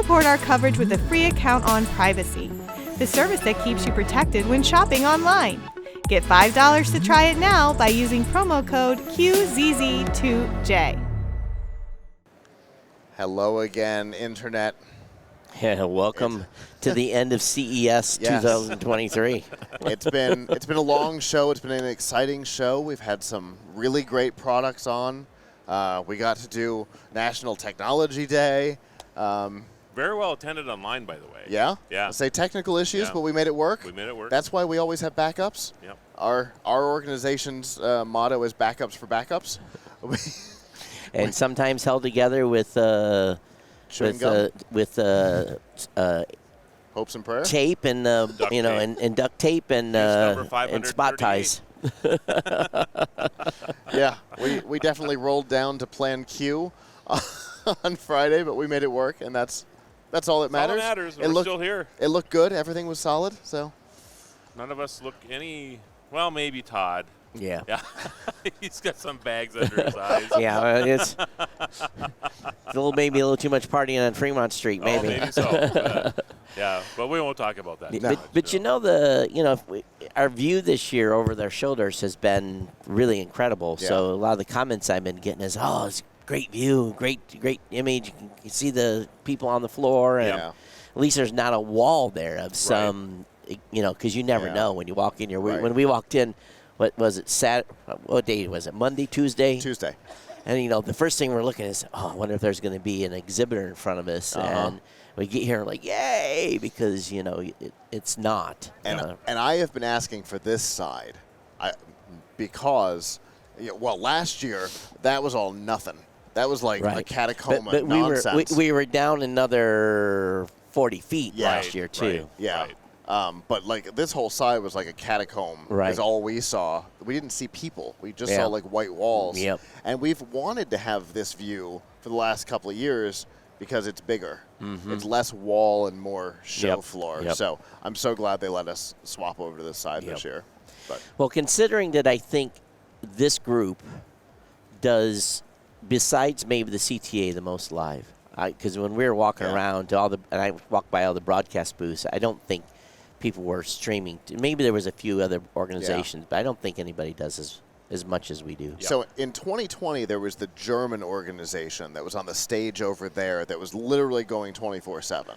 support our coverage with a free account on Privacy, the service that keeps you protected when shopping online. Get $5 to try it now by using promo code QZZ2J. Hello again, Internet. Yeah, welcome to the end of CES 2023. It's been a long show. It's been an exciting show. We've had some really great products on. We got to do National Technology Day. Very well attended online, by the way. Yeah? Yeah. Say technical issues, but we made it work. We made it work. That's why we always have backups. Yep. Our organization's motto is backups for backups. And sometimes held together with Chewing gum? Hopes and prayers? tape and and duct tape and spot ties. Yeah, we definitely rolled down to Plan Q on Friday, but we made it work, and that's all that matters. All that matters. We're still here. It looked good. Everything was solid. So none of us look any. Well, maybe Todd. Yeah. Yeah. He's got some bags under his eyes. Yeah, it's maybe a little too much partying on Fremont Street, maybe. Oh, maybe so. Yeah, but we won't talk about that. No. But our view this year over their shoulders has been really incredible. Yeah. So a lot of the comments I've been getting is, "Oh, it's great view, great image. You can see the people on the floor, and at least there's not a wall there of some, because you never know when you walk in here. When we walked in, what was it? What day was it? Monday, Tuesday? Tuesday. And the first thing we're looking at is, I wonder if there's going to be an exhibitor in front of us, and we get here and like, yay, because it's not. And I have been asking for this side, because last year that was all nothing. That was like a catacomb but nonsense. we were down another 40 feet last year too. Right. Yeah. Right. But like this whole side was like a catacomb. Right. Is all we saw. We didn't see people. We just saw like white walls. Yep. And we've wanted to have this view for the last couple of years because it's bigger. Mm-hmm. It's less wall and more show floor. Yep. So I'm so glad they let us swap over to this side this year. But well, considering that I think this group does, besides maybe the CTA, the most live. Because when we were walking around and I walked by all the broadcast booths, I don't think people were streaming. Maybe there was a few other organizations, but I don't think anybody does as much as we do. Yep. So in 2020, there was the German organization that was on the stage over there that was literally going 24/7,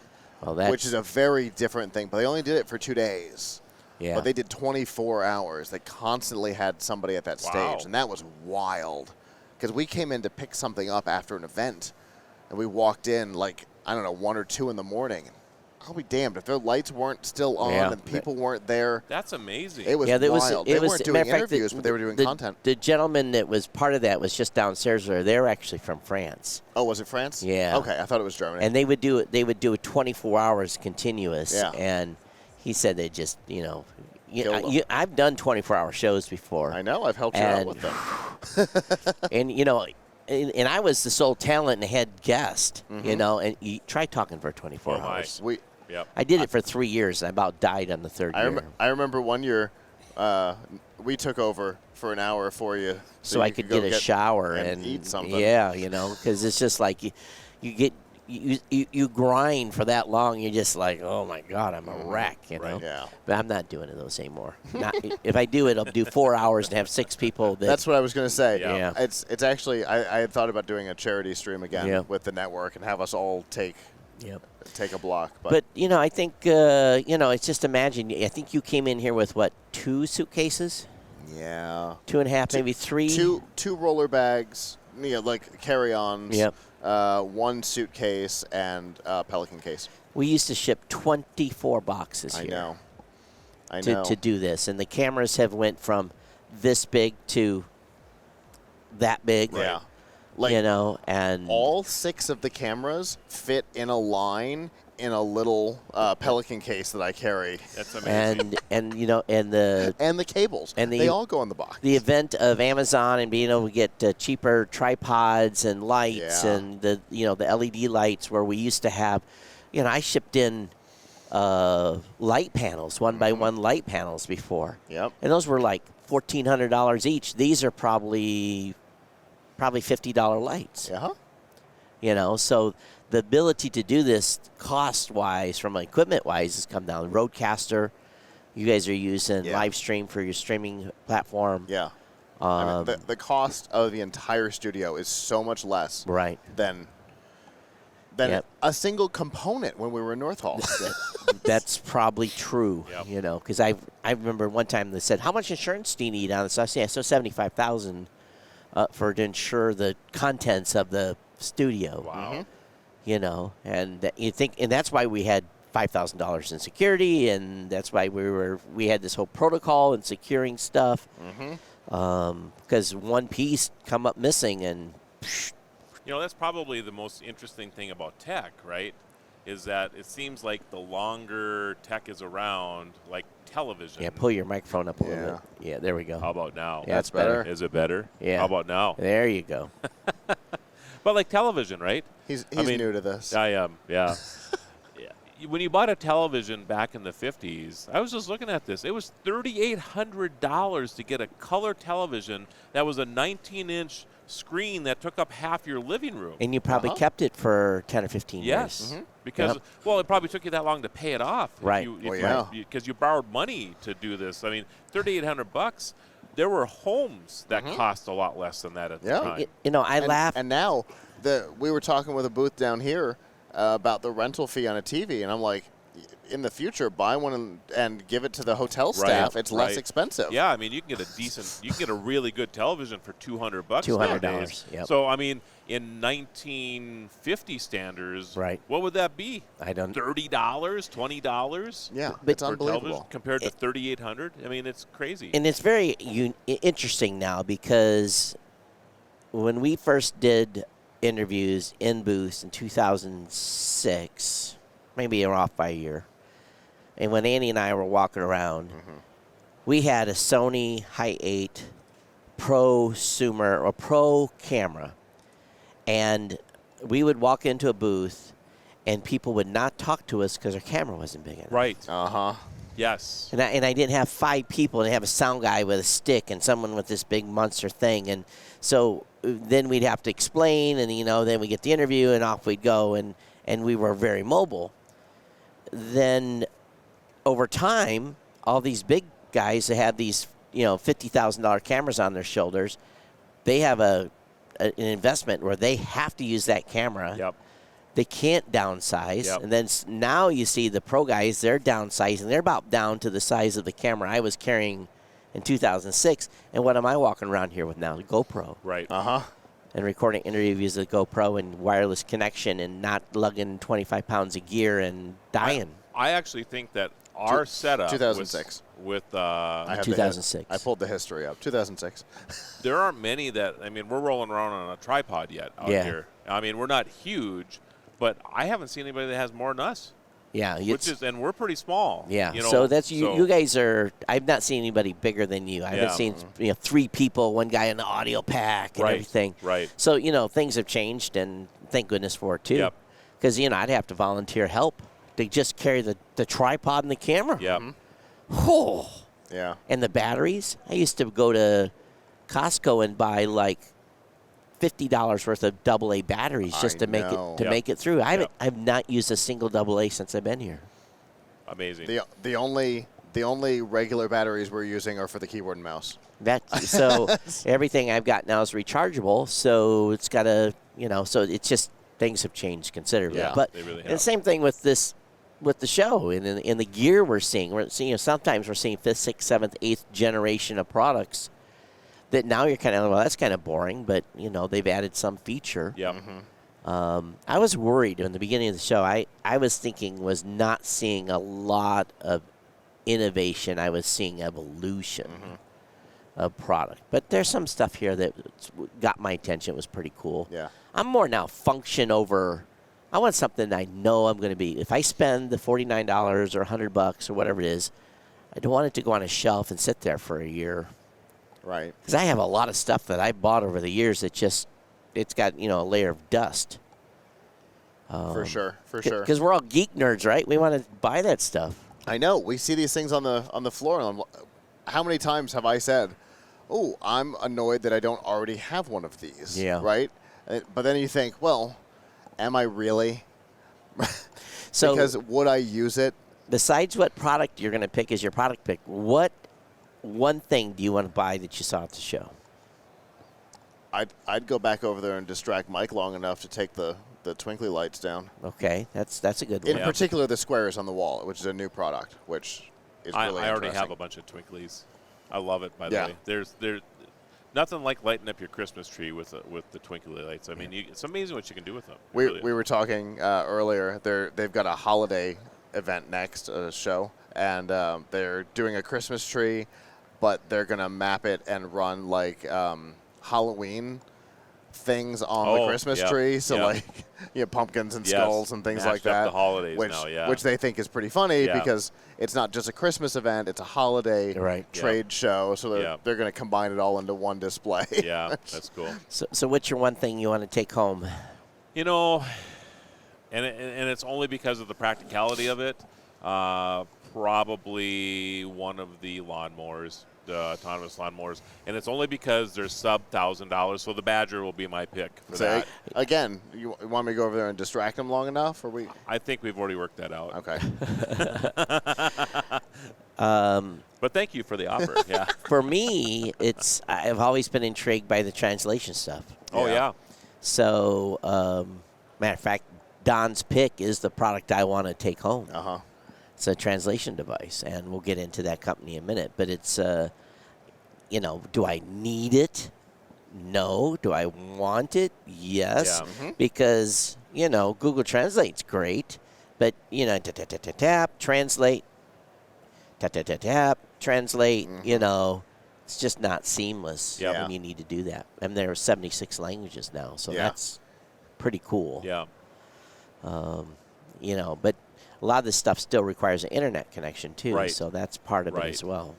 which is a very different thing. But they only did it for 2 days. Yeah. But they did 24 hours. They constantly had somebody at that stage, and that was wild. Because we came in to pick something up after an event, and we walked in 1 or 2 in the morning. I'll be damned if their lights weren't still on and people weren't there. That's amazing. It was wild. They weren't doing interviews, but they were doing content. The gentleman that was part of that was just downstairs there. They were actually from France. Oh, was it France? Yeah. Okay, I thought it was Germany. And they would do it. They would do it 24 hours continuous. Yeah. And he said they just, I've done 24-hour shows before. I know. I've helped you out with them. And and I was the sole talent and head guest, and you try talking for 24 hours. I did it for 3 years, and I about died on the third year. I remember one year we took over for an hour for you. So I could get a shower and eat something. Yeah, because it's just like you grind for that long. You're just like, oh, my God, I'm a wreck, Right, yeah. But I'm not doing those anymore. If I do it, I'll do 4 hours and have 6 people. That's what I was going to say. Yeah. It's actually, I had thought about doing a charity stream again with the network and have us all take a block. But I think, it's just imagine. I think you came in here with, 2 suitcases? Yeah. 2.5, maybe 3? Two roller bags, like carry-ons. Yep. 1 suitcase and a Pelican case. We used to ship 24 boxes I here. know. To do this. And the cameras have went from this big to that big. Yeah. And all 6 of the cameras fit in a line in a little Pelican case that I carry. That's amazing. And the cables. And they all go in the box. The event of Amazon and being able to get cheaper tripods and lights and the LED lights where we used to have, I shipped in light panels, 1x1 light panels before. Yep. And those were like $1,400 each. These are probably $50 lights. Yeah. So the ability to do this cost-wise, from equipment-wise, has come down. Rodecaster, you guys are using live stream for your streaming platform. Yeah. I mean, the cost of the entire studio is so much less than a single component when we were in North Hall. That's probably true, Yep. you know, because I remember one time they said, how much insurance do you need on this? I said, so $75,000 to insure the contents of the studio. Wow. You know, and you think, and that's why we had $5,000 in security, and that's why we had this whole protocol and securing stuff. Because one piece come up missing, and You know, that's probably the most interesting thing about tech, right? Is that it seems like the longer tech is around, like television. yeah, pull your microphone up a little bit. Yeah, there we go. How about now? Yeah, that's better. Is it better? Yeah. How about now? There you go. But like television, right? He's I mean, new to this. I am, yeah. When you bought a television back in the 50s, I was just looking at this. It was $3,800 to get a color television that was a 19-inch screen that took up half your living room. And you probably kept it for 10 or 15 Yes, years. because well, it probably took you that long to pay it off. Right. Because you borrowed money to do this. I mean, $3,800. There were homes that cost a lot less than that at the time. You know, I laugh. And now we were talking with a booth down here about the rental fee on a TV, and I'm like, in the future, buy one and give it to the hotel staff. It's less expensive. Yeah, I mean, you can get a really good television for $200 nowadays. Yep. So, I mean, in 1950 standards, what would that be? I don't. $30, $20? Yeah, But it's unbelievable. Compared to $3,800. I mean, it's crazy. And it's very interesting now, because when we first did interviews in booths in 2006, maybe you're off by a year, and when Andy and I were walking around, we had a Sony Hi8 prosumer or pro camera, and we would walk into a booth and people would not talk to us because our camera wasn't big enough. Right. Yes. And I didn't have 5 people, and I have a sound guy with a stick and someone with this big monster thing, and so then we'd have to explain, and then we get the interview and off we'd go, and we were very mobile. Then over time, all these big guys that have these $50,000 cameras on their shoulders, they have an investment where they have to use that camera. Yep. They can't downsize. Yep. And then now you see the pro guys, they're downsizing. They're about down to the size of the camera I was carrying in 2006. And what am I walking around here with now? The GoPro. Right. And recording interviews with GoPro and wireless connection and not lugging 25 pounds of gear and dying. I actually think that our setup 2006. with I have 2006. I pulled the history up. 2006. there aren't many that, I mean, we're rolling around on a tripod yet out here. I mean, we're not huge, but I haven't seen anybody that has more than us. Yeah, and we're pretty small. Yeah, so that's you guys are. I've not seen anybody bigger than you. I've seen 3 people, one guy in the audio pack and everything. Right. So things have changed, and thank goodness for it too. Yep. Because I'd have to volunteer help to just carry the tripod and the camera. Yep. Oh. Yeah. And the batteries. I used to go to Costco and buy like $50 worth of AA batteries just to make it through. I've not used a single AA since I've been here. Amazing. The only regular batteries we're using are for the keyboard and mouse. So everything I've got now is rechargeable. So it's got so it's just things have changed considerably. Yeah, but they really have. And the same thing with this. With the show and in the gear we're seeing sometimes we're seeing 5th, 6th, 7th, 8th generation of products that now you're kind of, well, that's kind of boring, but they've added some feature. Yeah. I was worried in the beginning of the show. I was thinking was not seeing a lot of innovation. I was seeing evolution of product, but there's some stuff here that got my attention. It was pretty cool. Yeah. I'm more now function over. I want something I know I'm going to be. If I spend the $49 or $100 or whatever it is, I don't want it to go on a shelf and sit there for a year. Right. Because I have a lot of stuff that I bought over the years that it's got a layer of dust. For sure. Because we're all geek nerds, right? We want to buy that stuff. I know. We see these things on the floor. And how many times have I said, "Oh, I'm annoyed that I don't already have one of these." Yeah. Right. But then you think, well, am I really? So Because would I use it? besides what product you're going to pick as your product pick, what one thing do you want to buy that you saw at the show? I'd go back over there and distract Mike long enough to take the twinkly lights down. Okay, that's a good In one. particular, the squares on the wall, which is a new product, which is really I already interesting. have a bunch of twinklies. I love it, by the Yeah. way. There's nothing like lighting up your Christmas tree with the twinkly lights. I mean, it's amazing what you can do with them. It We really is. were talking earlier. They've got a holiday event next, show, and they're doing a Christmas tree, but they're gonna map it and run like Halloween things on the Oh, Christmas yeah, tree. So yeah. like pumpkins and Yes, skulls and things like matched up that. the holidays which, now, yeah. which they think is pretty funny Yeah. because it's not just a Christmas event; it's a holiday Right. Yeah. trade show. So Yeah. they're going to combine it all into one display. Yeah, that's cool. So what's your one thing you want to take home? You know, and it's only because of the practicality of it. Probably one of the lawnmowers, the autonomous lawnmowers, and it's only because they're sub $1,000. So the Badger will be my pick for So that. again, you want me to go over there and distract them long enough, or we? I think we've already worked that out. Okay. But thank you for the offer. Yeah. For me, I've always been intrigued by the translation stuff. Oh Yeah. yeah. So, matter of fact, Don's pick is the product I want to take home. Uh-huh. It's a translation device, and we'll get into that company in a minute. But it's, do I need it? No. Do I want it? Yes. Yeah. Because, Google Translate's great, but, tap, translate, tap, translate, it's just not seamless Yeah. when you need to do that. And there are 76 languages now, so Yeah. that's pretty cool. Yeah. But a lot of this stuff still requires an internet connection too, Right. so that's part of it Right. as well.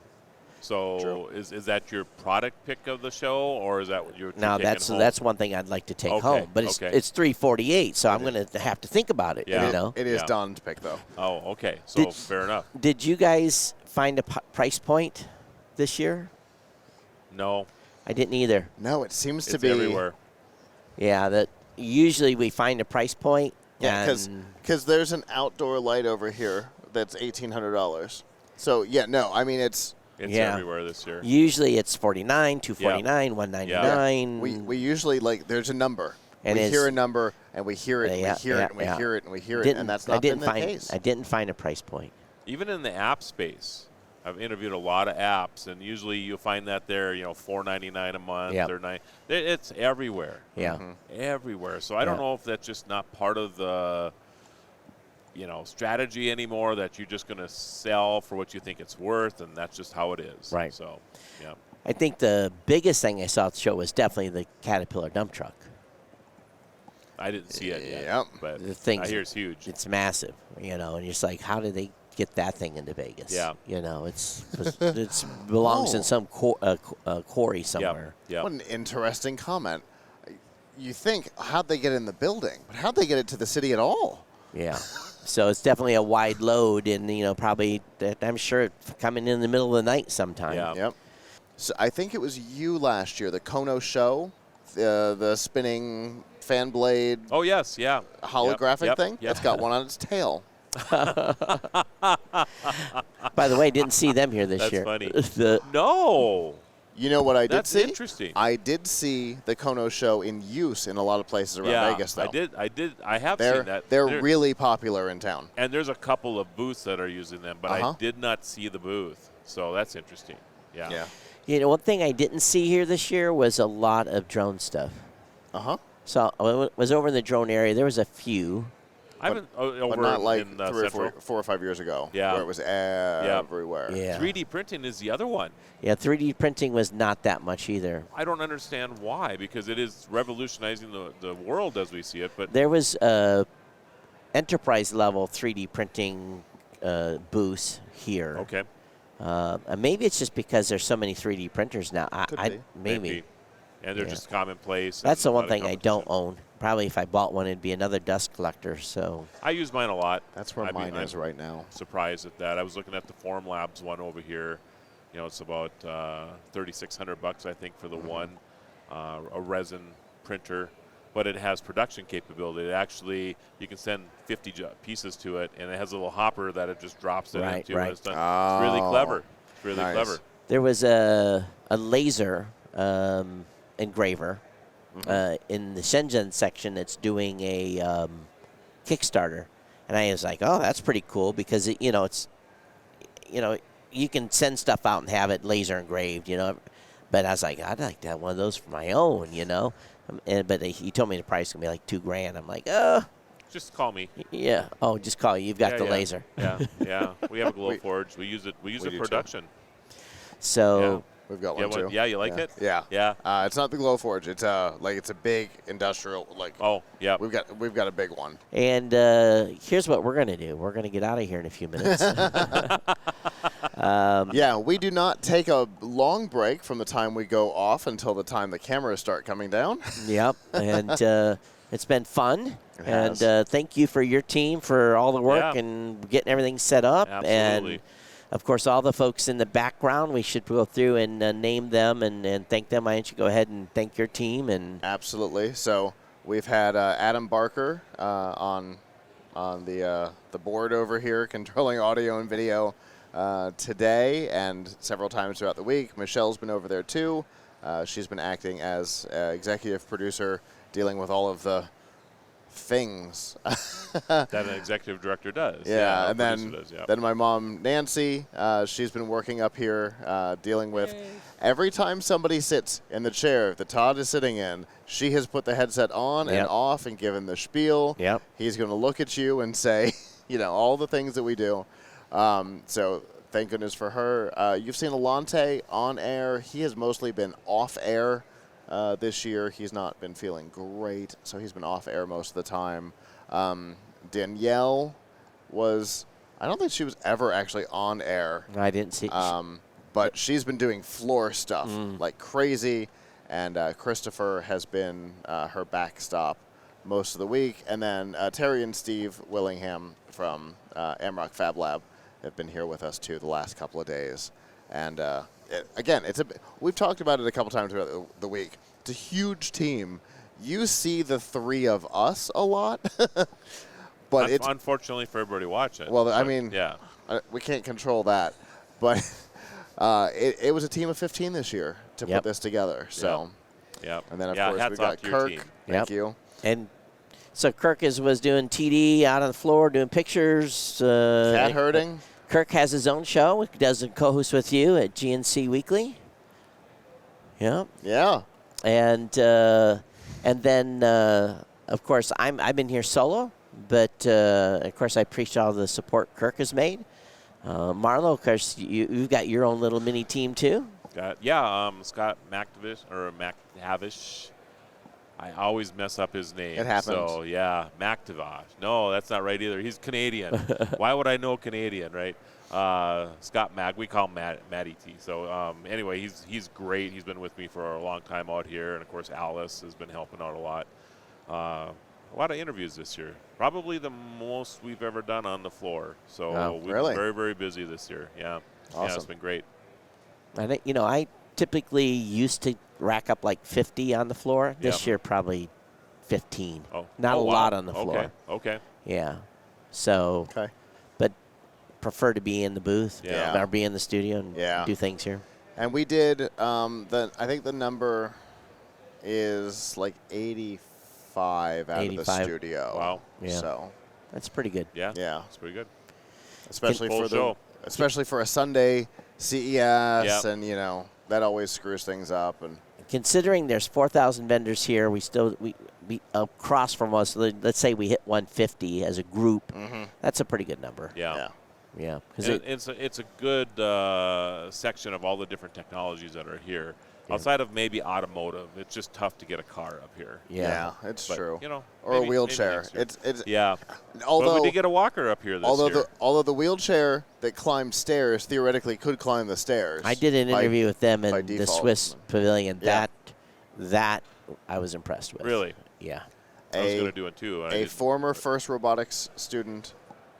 So True. is that your product pick of the show, or is that what you're Now taking home? that's one thing I'd like to take Okay, home, but it's okay. it's $348, so I'm going to have to think about it. Yeah. It is Yeah. Don's pick, though. Oh, okay. So Did- fair enough. Did you guys find a price point this year? No, I didn't either. No, it seems to it's be everywhere. Yeah, that usually we find a price point. Yeah, and because there's an outdoor light over here that's $1,800. So yeah, no, I mean it's It's Yeah. everywhere this year. usually it's $49, $249, $199. we usually like there's a number. And we it's- hear a number and we hear it, and Yeah, we hear yeah, it, and we yeah. hear it, and we hear it, Didn't- and that's I not been didn't the find case. I didn't find a price point. Even in the app space, I've interviewed a lot of apps, and usually you'll find that they're $4.99 a month Yep. or it's everywhere. Yeah. Everywhere. So I don't Yeah. know if that's just not part of the strategy anymore, that you're just going to sell for what you think it's worth, and that's just how it is. Right. So, yeah. I think the biggest thing I saw at the show was definitely the Caterpillar dump truck. I didn't see it yet, Yep. but The thing's- I hear it's huge. It's massive, and you're just like, how did they get that thing into Vegas? Yeah. It belongs in Oh. some quarry somewhere. Yeah. What an interesting comment. You think how'd they get in the building, but how'd they get it to the city at all? Yeah. So it's definitely a wide load, and probably I'm sure coming in the middle of the night sometime. Yeah. Yep. So I think it was you last year, the Kono show, the spinning fan blade Oh, yes. Yeah. holographic Yep, thing. yep. It's got one on its tail. By the way, didn't see them here this That's year. funny. The- No. You know what I did That's see? interesting. I did see the Kono show in use in a lot of places around Vegas, though. I did. I have They're seen that. they're There- really popular in town. And there's a couple of booths that are using them, but Uh-huh. I did not see the booth. So that's interesting. Yeah. one thing I didn't see here this year was a lot of drone stuff. Uh-huh. So I was over in the drone area. There was a few. I've been over But not like in 3 or Central. 4 or 5 years ago, Yeah. where it was everywhere. Yeah. 3D printing is the other one. Yeah, 3D printing was not that much either. I don't understand why, because it is revolutionizing the world as we see it. But There was enterprise level 3D printing booths here. okay, And maybe it's just because there's so many 3D printers now. Could be. Maybe. and they're Yeah. just commonplace. That's and the a one lot of thing I don't competition. own. Probably if I bought one, it'd be another dust collector. So I use mine a lot. That's where I mean, mine is I'm right now. Surprised at that. I was looking at the Form Labs one over here. It's about $3,600, I think, for the one, a resin printer. but it has production capability. It actually, you can send 50 pieces to it, and it has a little hopper that it just drops it into. Right. And it's really clever. It's really Nice. clever. There was a laser engraver in the Shenzhen section that's doing a Kickstarter, and I was like, oh, that's pretty cool because it's you can send stuff out and have it laser engraved, But I was like, I'd like to have one of those for my own, But he told me the price is gonna be like $2,000. I'm like, oh. Just call me. Yeah. Oh, just call you. You've got the laser. Yeah, yeah. We have a glow forge. We use it. We use it for production. So we've got one too. Yeah, you like it? Yeah. Yeah. It's not the Glowforge. It's it's a big industrial Oh, yeah. We've got a big one. And here's what we're gonna do. We're gonna get out of here in a few minutes. Yeah, we do not take a long break from the time we go off until the time the cameras start coming down. Yep. And it's been fun. It has. And thank you for your team for all the work and getting everything set up. Absolutely. And of course, all the folks in the background, we should go through and name them and thank them. Why don't you go ahead and thank your team? And Absolutely. So we've had Adam Barker on the board over here, controlling audio and video today, and several times throughout the week. Michelle's been over there too. She's been acting as executive producer, dealing with all of the things that an executive director does. Yeah, and does, then my mom, Nancy, she's been working up here, dealing with every time somebody sits in the chair that Todd is sitting in, she has put the headset on and off and given the spiel. Yep. He's going to look at you and say, all the things that we do. So thank goodness for her. You've seen Alante on air. He has mostly been off air. This year, he's not been feeling great, so he's been off air most of the time. Danielle I don't think she was ever actually on air. I didn't see. But she's been doing floor stuff like crazy, and Christopher has been her backstop most of the week. And then Terry and Steve Willingham from Amrock Fab Lab have been here with us too the last couple of days. And again, we've talked about it a couple times throughout the week. It's a huge team. You see the three of us a lot, but it's unfortunately for everybody watching. Well, but, we can't control that, but it was a team of 15 this year to put this together. So, and then of course we got Kirk. Thank you. And so Kirk was doing TD out on the floor doing pictures. Cat herding. Kirk has his own show. He does a co-host with you at GNC Weekly. Yeah. Yeah. And then of course I've been here solo, but of course I appreciate all the support Kirk has made. Marlo, of course you've got your own little mini team too. Scott McTavish. I always mess up his name. It happens. So, McTavish. No, that's not right either. He's Canadian. Why would I know Canadian, right? Scott we call him Matty T. So, anyway, he's great. He's been with me for a long time out here. And, of course, Alice has been helping out a lot. A lot of interviews this year. Probably the most we've ever done on the floor. So, we've been very, very busy this year. Yeah. Awesome. Yeah, it's been great. And, I typically used to rack up like 50 on the floor. This year, probably 15. Not a lot on the floor. Okay. Yeah. So, but prefer to be in the booth or be in the studio and do things here. And we did, I think the number is like 85 out of the studio. Wow. Yeah. So that's pretty good. Yeah. Yeah. It's pretty good. Especially for a Sunday CES, and that always screws things up. And considering there's 4,000 vendors here, we across from us. Let's say we hit 150 as a group. That's a pretty good number. Yeah. Because it's a good section of all the different technologies that are here. Outside of maybe automotive, it's just tough to get a car up here. Yeah, it's true. Or a wheelchair. It's Although we did get a walker up here this year. Although the wheelchair that climbs stairs theoretically could climb the stairs. I did an interview with them in the default. Swiss Pavilion. Yeah. That I was impressed with. Really? Yeah. I was going to do it too. A former FIRST robotics student,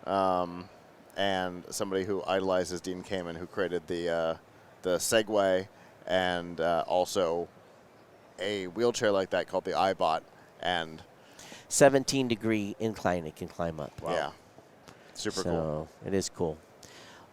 and somebody who idolizes Dean Kamen, who created the Segway. And also a wheelchair like that called the iBot, and 17-degree incline it can climb up. yeah, super cool. So it is cool.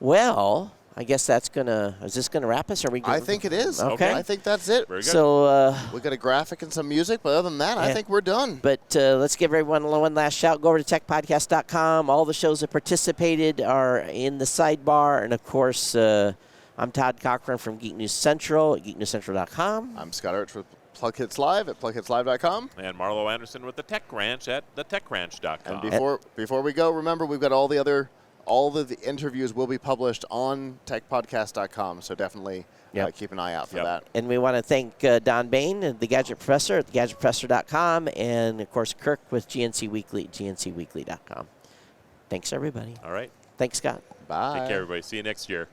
Well, I guess that's is this gonna wrap us? Or are we? I think it is. Okay. I think that's it. Very good. So We got a graphic and some music, but other than that, I think we're done. But let's give everyone one last shout. Go over to techpodcast.com. All the shows that participated are in the sidebar. And, of course, I'm Todd Cochran from Geek News Central at geeknewscentral.com. I'm Scott Arch with PLUGHITZ Live at PLUGHITZLive.com. And Marlo Anderson with the Tech Ranch at thetechranch.com. And before we go, remember, we've got all the interviews will be published on techpodcast.com, so definitely keep an eye out for that. And we want to thank Don Bain, the Gadget Professor at thegadgetprofessor.com, and, of course, Kirk with GNC Weekly at GNCweekly.com. Thanks, everybody. All right. Thanks, Scott. Bye. Take care, everybody. See you next year.